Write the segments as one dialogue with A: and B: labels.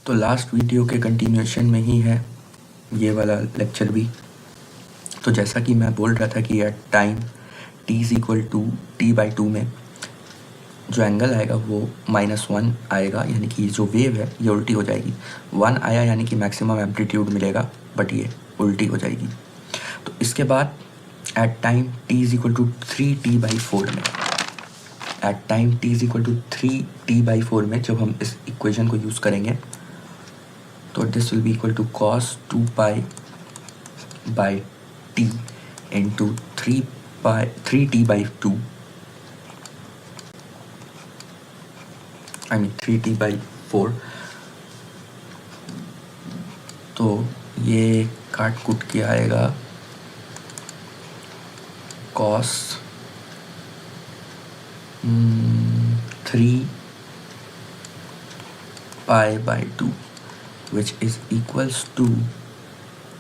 A: तो last video के continuation में ही है ये वाला लेक्चर भी। तो जैसा कि मैं बोल रहा था कि at time t is equal to t/2 में जो एंगल आएगा वो -1 आएगा, यानी कि जो वेव है ये उल्टी हो जाएगी। 1 आया यानी कि मैक्सिमम एम्पलीट्यूड मिलेगा, बट ये उल्टी हो जाएगी। तो इसके बाद at time t is equal to 3t/4 में, at time t is equal to 3t/4 में जब हम इस इक्वेशन को यूज़ करेंगे तो this will be equal to cos 2π/t into 3t/2 3t/4। तो ये काट कुट के आएगा cos 3π/2 which is equals to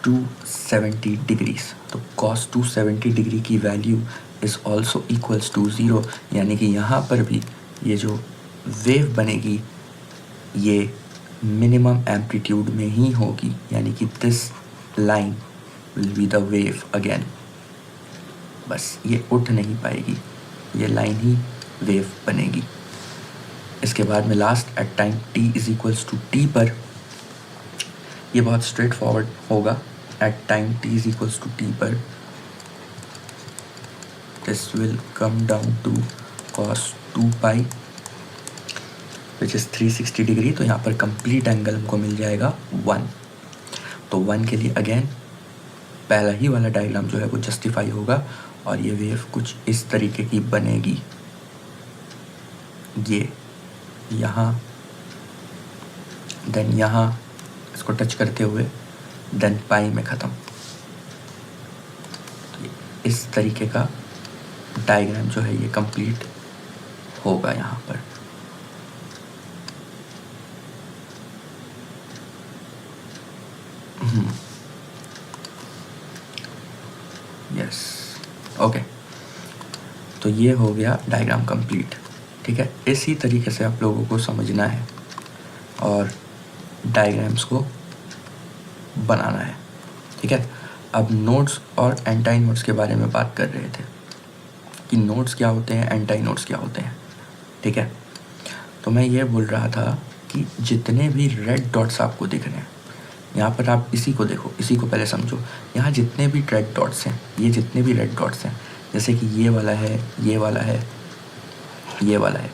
A: 270 degrees। तो cos 270 डिग्री की value is also equals to 0, यानी कि यहाँ पर भी ये जो वेव बनेगी ये मिनिमम एम्पलीट्यूड में ही होगी, यानी कि this line will be the wave again. बस ये उठ नहीं पाएगी, ये लाइन ही वेव बनेगी। इसके बाद में last at time t is equals to t पर ये बहुत स्ट्रेट फॉरवर्ड होगा। At time t is equals to t पर this will come down to cos 2π which is 360 degree. तो यहाँ पर कंप्लीट एंगल हमको मिल जाएगा 1। तो 1 के लिए अगेन पहला ही वाला डायग्राम जो है वो जस्टिफाई होगा और ये वेव कुछ इस तरीके की बनेगी। ये यहाँ देन यहाँ इसको टच करते हुए देन पाई में ख़त्म। तो इस तरीके का डायग्राम जो है ये कंप्लीट होगा यहाँ पर। Yes, okay. तो ये हो गया डायग्राम कंप्लीट। ठीक है, इसी तरीके से आप लोगों को समझना है और डायग्राम्स को बनाना है। ठीक है, अब नोड्स और एंटाई नोड्स के बारे में बात कर रहे थे कि नोड्स क्या होते हैं, एंटाई नोड्स क्या होते हैं। ठीक है, तो मैं ये बोल रहा था कि जितने भी रेड डॉट्स आपको दिख रहे हैं यहाँ पर, आप इसी को देखो, इसी को पहले समझो। यहाँ जितने भी रेड डॉट्स हैं, ये जितने भी रेड डॉट्स हैं, जैसे कि ये वाला है, ये वाला है, ये वाला है,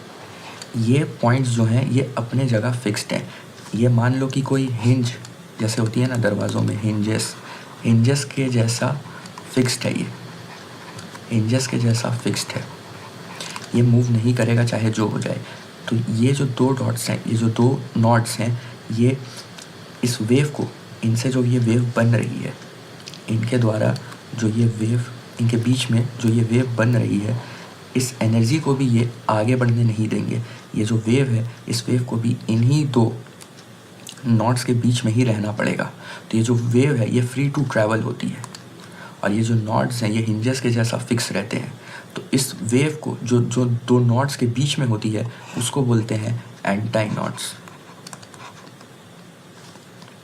A: ये पॉइंट्स जो हैं ये अपने जगह फिक्स्ड हैं। ये मान लो कि कोई हिंज जैसे होती है ना दरवाज़ों में हिंजेस के जैसा फिक्स्ड है, ये हिंजेस के जैसा फिक्स्ड है, ये मूव नहीं करेगा चाहे जो हो जाए। तो ये जो दो डॉट्स हैं, ये जो दो नॉड्स हैं, ये इस वेव को, इनसे जो ये वेव बन रही है, इनके द्वारा जो ये वेव, इनके बीच में जो ये वेव बन रही है, इस एनर्जी को भी ये आगे बढ़ने नहीं देंगे। ये जो वेव है, इस वेव को भी इन्हीं दो नॉट्स के बीच में ही रहना पड़ेगा। तो ये जो वेव है ये फ्री टू ट्रैवल होती है और ये जो नॉट्स हैं ये हिंजेस के जैसा फिक्स रहते हैं। तो इस वेव को जो दो नॉट्स के बीच में होती है उसको बोलते हैं एंटाई नॉट्स।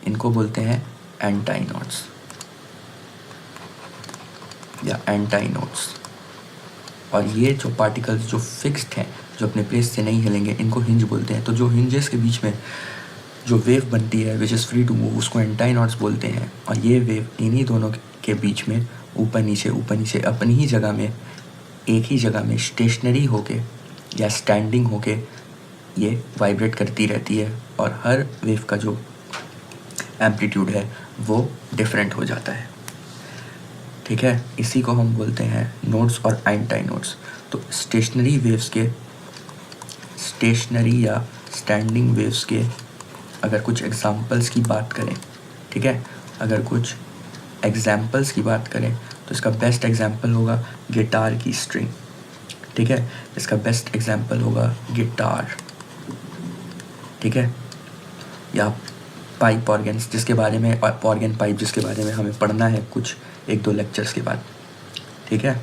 A: इनको बोलते हैं एंटाई नॉट्स या एंटाई नोड्स। और ये जो पार्टिकल्स जो फिक्स्ड हैं, जो अपने प्लेस से नहीं हिलेंगे, इनको हिंज बोलते हैं। तो जो हिंजेस के बीच में जो वेव बनती है which is free to move, उसको एंटाई नॉट्स बोलते हैं। और ये वेव इन्हीं दोनों के बीच में ऊपर नीचे अपनी ही जगह में, एक ही जगह में स्टेशनरी होके या स्टैंडिंग होके ये वाइब्रेट करती रहती है और हर वेव का जो एम्पलीट्यूड है वो डिफरेंट हो जाता है। ठीक है, इसी को हम बोलते हैं नोड्स और एंटाई नोड्स। तो स्टेशनरी वेव्स के, स्टेशनरी या स्टैंडिंग वेव्स के अगर कुछ एग्जांपल्स की बात करें, ठीक है, अगर कुछ एग्जांपल्स की बात करें तो इसका बेस्ट एग्जांपल होगा गिटार की स्ट्रिंग। ठीक है, इसका बेस्ट एग्जांपल होगा गिटार। ठीक है, या पाइप ऑर्गन्स, जिसके बारे में ऑर्गन पाइप, जिसके बारे में हमें पढ़ना है कुछ 1-2 लेक्चर्स के बाद। ठीक है।